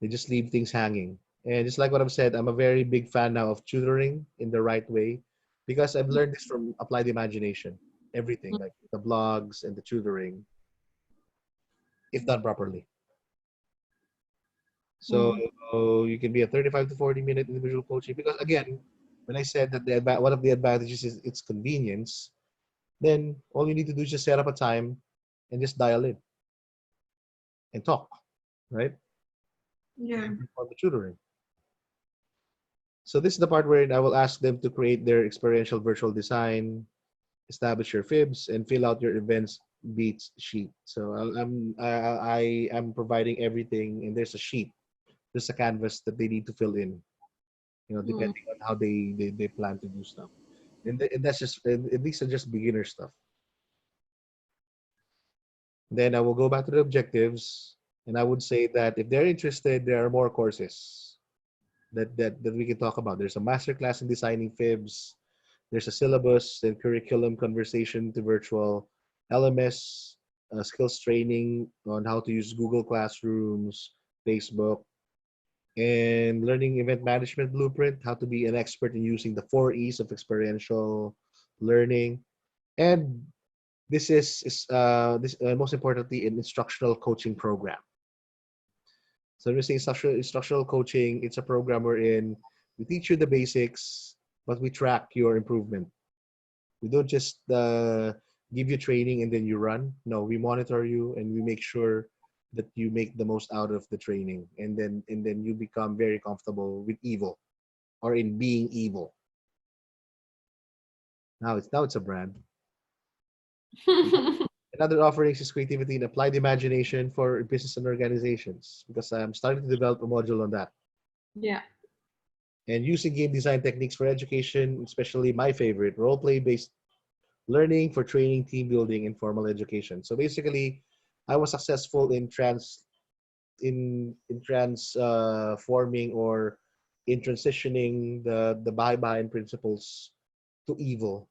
They just leave things hanging. And just like what I've said, I'm a very big fan now of tutoring in the right way. because I've learned this from applied imagination. Everything, like the blogs and the tutoring, if done properly. So Mm. you can be a 35 to 40-minute individual coaching, because again, when I said that one of the advantages is its convenience, then all you need to do is just set up a time and just dial in and talk, right? Yeah. And perform the tutoring. So this is the part where I will ask them to create their experiential virtual design, establish your fibs, and fill out your events beats sheet. So I am providing everything, and there's a sheet, there's a canvas that they need to fill in, Mm. depending on how they plan to do stuff. And that's just, and these are just beginner stuff. Then I will go back to the objectives, and I would say that if they're interested, there are more courses that we can talk about. There's a masterclass in designing fibs. There's a syllabus and curriculum conversation to virtual LMS, skills training on how to use Google Classrooms, Facebook, and learning event management blueprint, how to be an expert in using the 4 E's of experiential learning. And this is most importantly an instructional coaching program. So when we say instructional coaching, it's a program wherein we teach you the basics, but we track your improvement. We don't just give you training and then you run. No, we monitor you and we make sure that you make the most out of the training, and then you become very comfortable with EViL, or in being EViL. Now it's a brand. Another offering is creativity and applied imagination for business and organizations, because I'm starting to develop a module on that. Yeah. And using game design techniques for education, especially my favorite, role play based learning for training, team building, and formal education. So basically, I was successful in transforming or in transitioning the bahay-bahayan principles to EViL.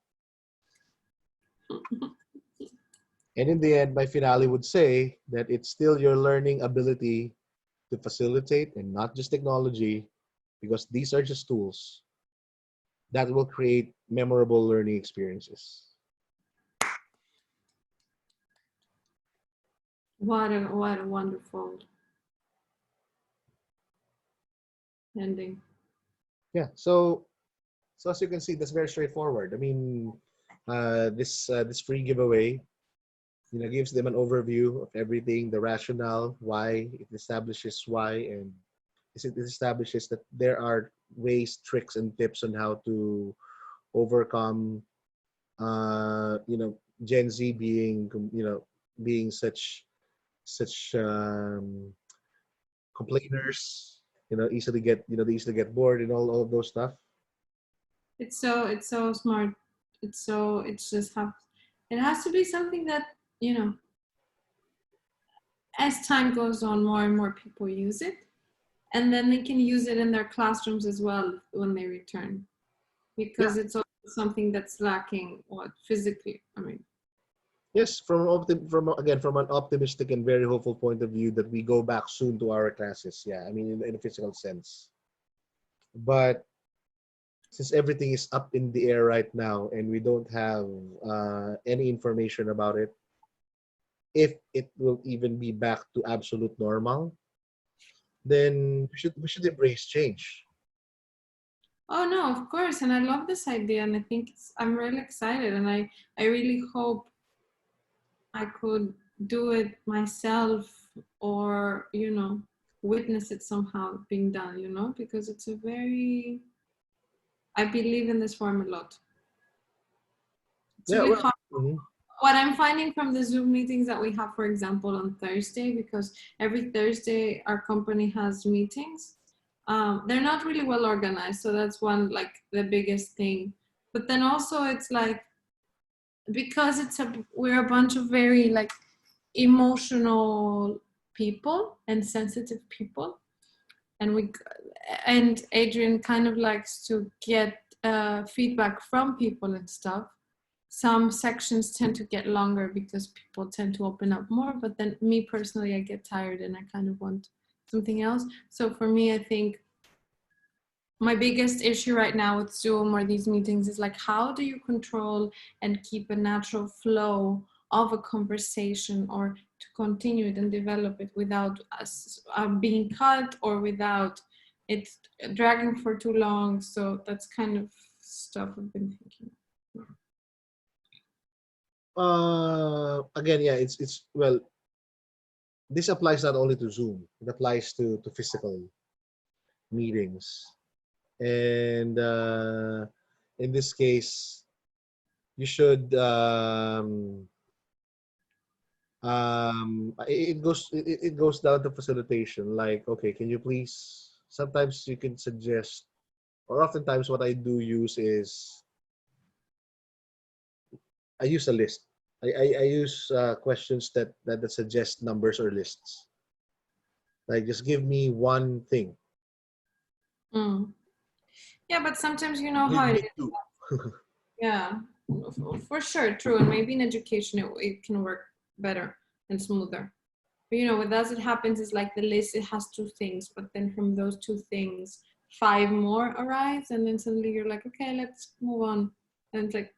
And in the end, my finale would say that it's still your learning ability to facilitate, and not just technology, because these are just tools that will create memorable learning experiences. What a wonderful ending. Yeah. So as you can see, that's very straightforward. I mean, this free giveaway, gives them an overview of everything, the rationale, why it establishes why, and it establishes that there are ways, tricks, and tips on how to overcome, Gen Z being, being such complainers, they easily get bored and all of those stuff. It's so smart. It's just have it has to be something that, as time goes on, more and more people use it, and then they can use it in their classrooms as well when they return, Yeah. because it's also something that's lacking physically. I mean, Yes, from an optimistic and very hopeful point of view, that we go back soon to our classes. Yeah, I mean, in a physical sense. But since everything is up in the air right now and we don't have any information about it, if it will even be back to absolute normal, then we should embrace change. oh no, of course, and I love this idea, and I think I'm really excited, and I really hope I could do it myself, or witness it somehow being done, because it's a very, I believe in this form a lot. It's Yeah, really well, hard. mhm. What I'm finding from the Zoom meetings that we have, for example, on Thursday, because every Thursday our company has meetings. They're not really well organized, so that's one, like, the biggest thing. But then also it's like, because we're a bunch of very, like, emotional people and sensitive people, and Adrian kind of likes to get feedback from people and stuff. Some sections tend to get longer because people tend to open up more, but then me personally, I get tired and I kind of want something else. So for me, I think my biggest issue right now with Zoom or these meetings is like, how do you control and keep a natural flow of a conversation, or to continue it and develop it without us being cut, or without it dragging for too long? So that's kind of stuff I've been thinking. Again, yeah, it's well, this applies not only to Zoom, it applies to physical meetings. And in this case, you should it goes down to facilitation. Like, okay, can you please, sometimes you can suggest, or oftentimes what I do use is I use a list. I use questions that suggest numbers or lists. Like, just give me one thing. Mm. Yeah, but sometimes you know Give how it me is. two. Yeah, for sure, true. And maybe in education it can work better and smoother. But you know, with us it happens is like the list, it has two things, but then from those two things, five more arise, and then suddenly you're like, okay, let's move on. And it's like,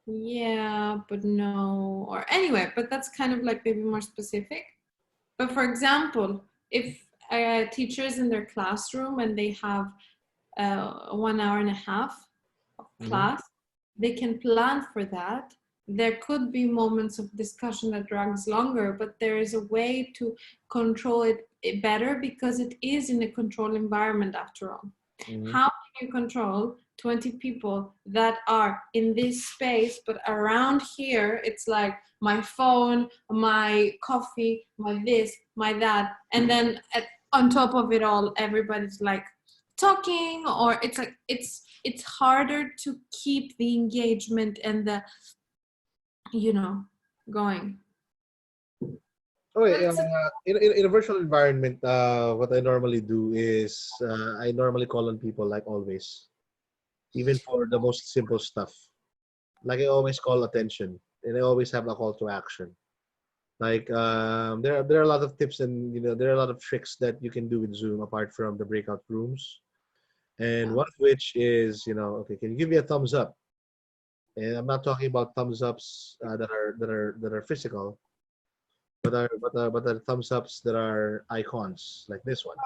yeah, but no, or anyway, but that's kind of like maybe more specific. But for example, if a teacher is in their classroom and they have 1 hour and a half of Mhm. class, they can plan for that. There could be moments of discussion that drags longer, but there is a way to control it better, because it is in a controlled environment after all. Mhm. How can you control 20 people that are in this space, but around here it's like my phone, my coffee, my this, my that, and then on top of it all, everybody's like talking, or it's like it's harder to keep the engagement and the, you know, going. Okay, But it's a, in a virtual environment, what I normally do is I normally call on people like always, even for the most simple stuff. Like, I always call attention, and I always have a call to action. Like, there are a lot of tips, and there are a lot of tricks that you can do with Zoom apart from the breakout rooms. And one of which is, okay, can you give me a thumbs up? And I'm not talking about thumbs ups that are physical, but are thumbs ups that are icons like this one.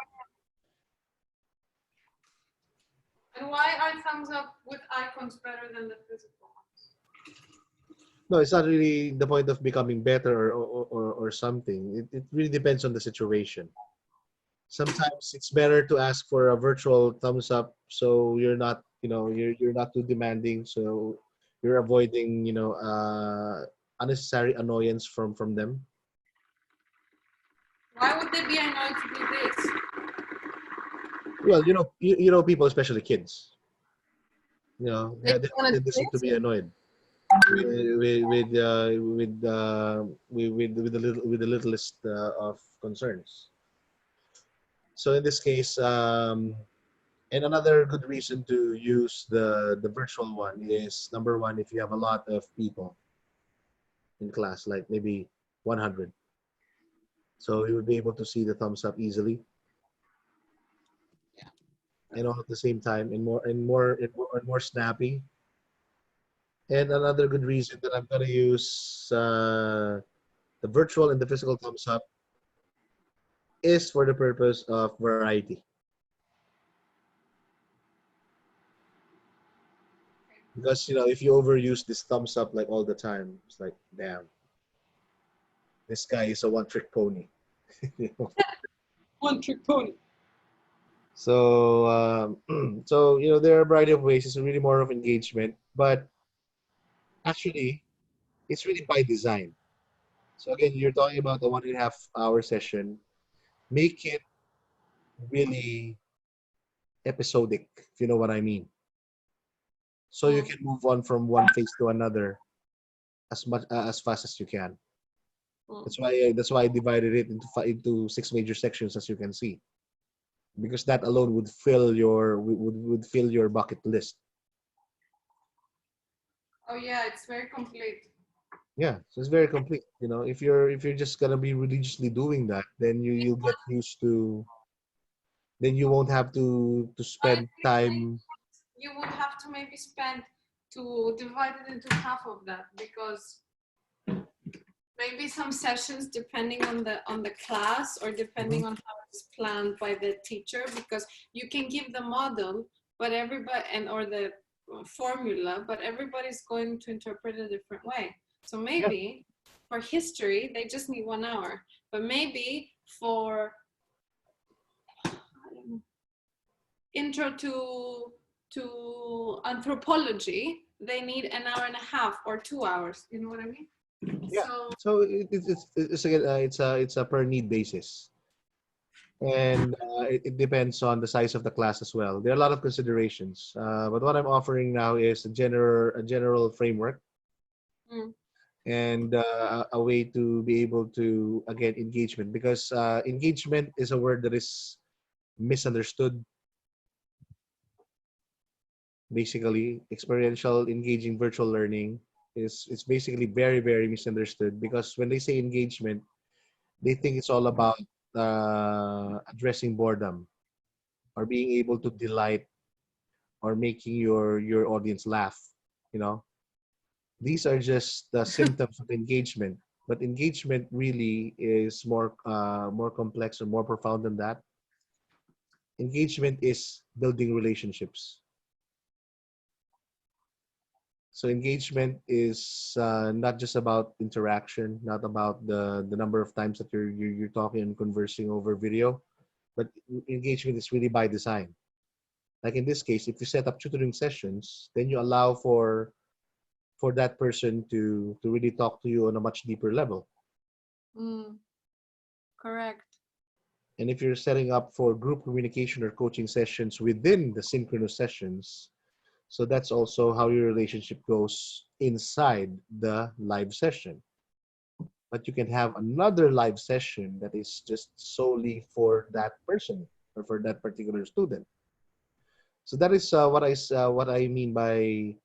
and why are thumbs up with icons better than the physical ones? No, it's not really the point of becoming better or something. It really depends on the situation. Sometimes it's better to ask for a virtual thumbs up, so you're not too demanding, so you're avoiding unnecessary annoyance from them. Why would they be annoyed to do this? Well, people, especially kids, they They have just the want to do tendency to be this? annoyed with the littlest of concerns. So in this case, and another good reason to use the virtual one is, number one, if you have a lot of people in class, like maybe 100, so you would be able to see the thumbs up easily, and all at the same time, and more snappy. And another good reason that I'm gonna use the virtual and the physical thumbs up is for the purpose of variety. Because if you overuse this thumbs up like all the time, it's like, damn, this guy is a one-trick pony. You know? One trick pony. So so there are a variety of ways. It's really more of engagement, but actually, it's really by design. So again, you're talking about a 1.5 hour session. Make it really episodic, if you know what I mean. So you Mm. can move on from one phase to another as fast as you can. Mm. That's why I divided it into six major sections, as you can see, because that alone would fill your bucket list. Oh yeah, it's very complete. Yeah, so it's very complete. If you're just gonna be religiously doing that, then you'll get used to then you won't have to I spend think time. you would have to maybe spend to divide it into half of that, because maybe some sessions depending on the class, or depending Mhm. on how it's planned by the teacher, because you can give the model, but everybody, and or the formula, but everybody's going to interpret a different way. So Yeah. maybe for history they just need 1 hour, but maybe for, I don't know, intro to anthropology they need an hour and a half or 2 hours. You know what I mean? Yeah. So So it's again, it's a per need basis, and it depends on the size of the class as well. There are a lot of considerations, but what I'm offering now is a general framework, mm, and a way to be able to, again, engagement, because engagement is a word that is misunderstood. Basically, experiential engaging virtual learning is, it's basically very misunderstood, because when they say engagement, they think it's all about addressing boredom, or being able to delight, or making your audience laugh. You know, these are just the symptoms of engagement, but engagement really is more complex or more profound than that. Engagement is building relationships. So engagement is not just about interaction, not about the number of times that you're talking and conversing over video, but engagement is really by design. Like in this case, if you set up tutoring sessions, then you allow for that person to really talk to you on a much deeper level. mm, correct. And if you're setting up for group communication or coaching sessions within the synchronous sessions, so that's also how your relationship goes inside the live session. But you can have another live session that is just solely for that person or for that particular student. So that is what I mean by,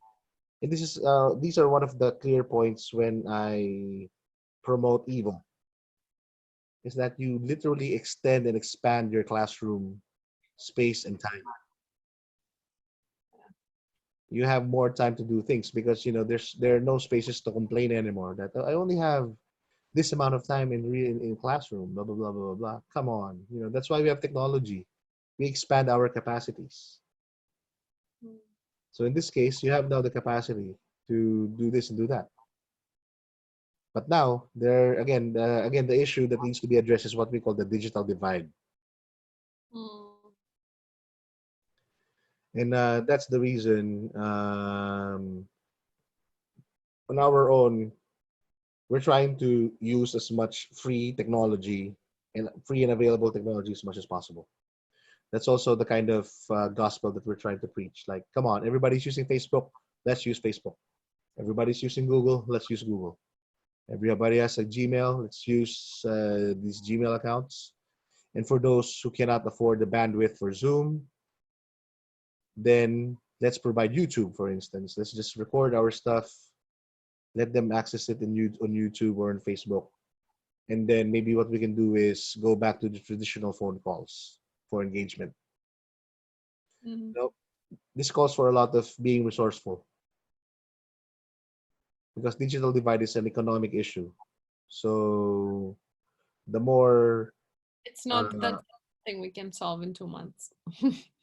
and this is these are one of the clear points when I promote EViL, is that you literally extend and expand your classroom space and time. You have more time to do things, because there are no spaces to complain anymore. That, "Oh, I only have this amount of time in classroom, blah blah blah blah blah." Come on, that's why we have technology. We expand our capacities. Mm. So in this case, you have now the capacity to do this and do that. But now, there again, the issue that needs to be addressed is what we call the digital divide, Mm. and that's the reason, on our own, we're trying to use as much free technology and free and available technology as much as possible. That's also the kind of gospel that we're trying to preach. Like, come on, everybody's using Facebook, let's use Facebook. Everybody's using Google, let's use Google. Everybody has a Gmail, let's use these Gmail accounts. And for those who cannot afford the bandwidth for Zoom, then let's provide YouTube, for instance. Let's just record our stuff, let them access it on YouTube or on Facebook. And then maybe what we can do is go back to the traditional phone calls for engagement. Mm. This calls for a lot of being resourceful, because digital divide is an economic issue. So the more, It's not uh, that thing we can solve in 2 months.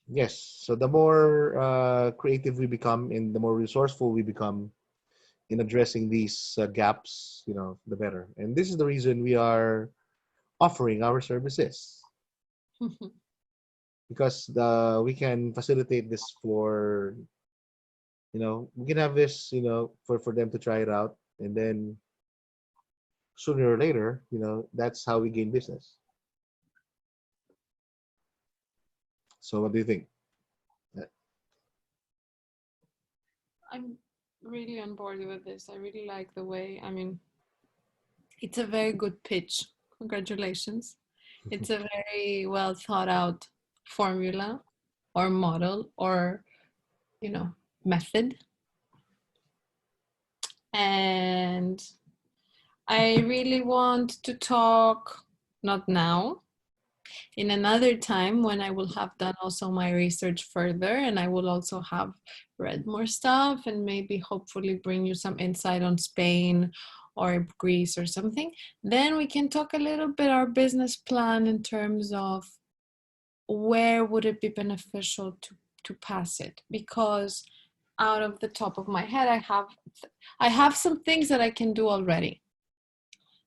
yes, so the more creative we become and the more resourceful we become in addressing these gaps, the better. And this is the reason we are offering our services, because we can facilitate this for, we can have this, for them to try it out, and then sooner or later, that's how we gain business. So what do you think? I'm really on board with this. I really like the way, I mean, it's a very good pitch. Congratulations. It's a very well thought out formula or model or, you know, method. And I really want to talk, not now, in another time when I will have done also my research further, and I will also have read more stuff and maybe hopefully bring you some insight on Spain or Greece or something, then we can talk a little bit our business plan in terms of where would it be beneficial to pass it. Because out of the top of my head, I have some things that I can do already.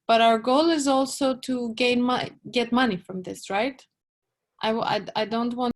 But our goal is also to get money from this, right? I don't want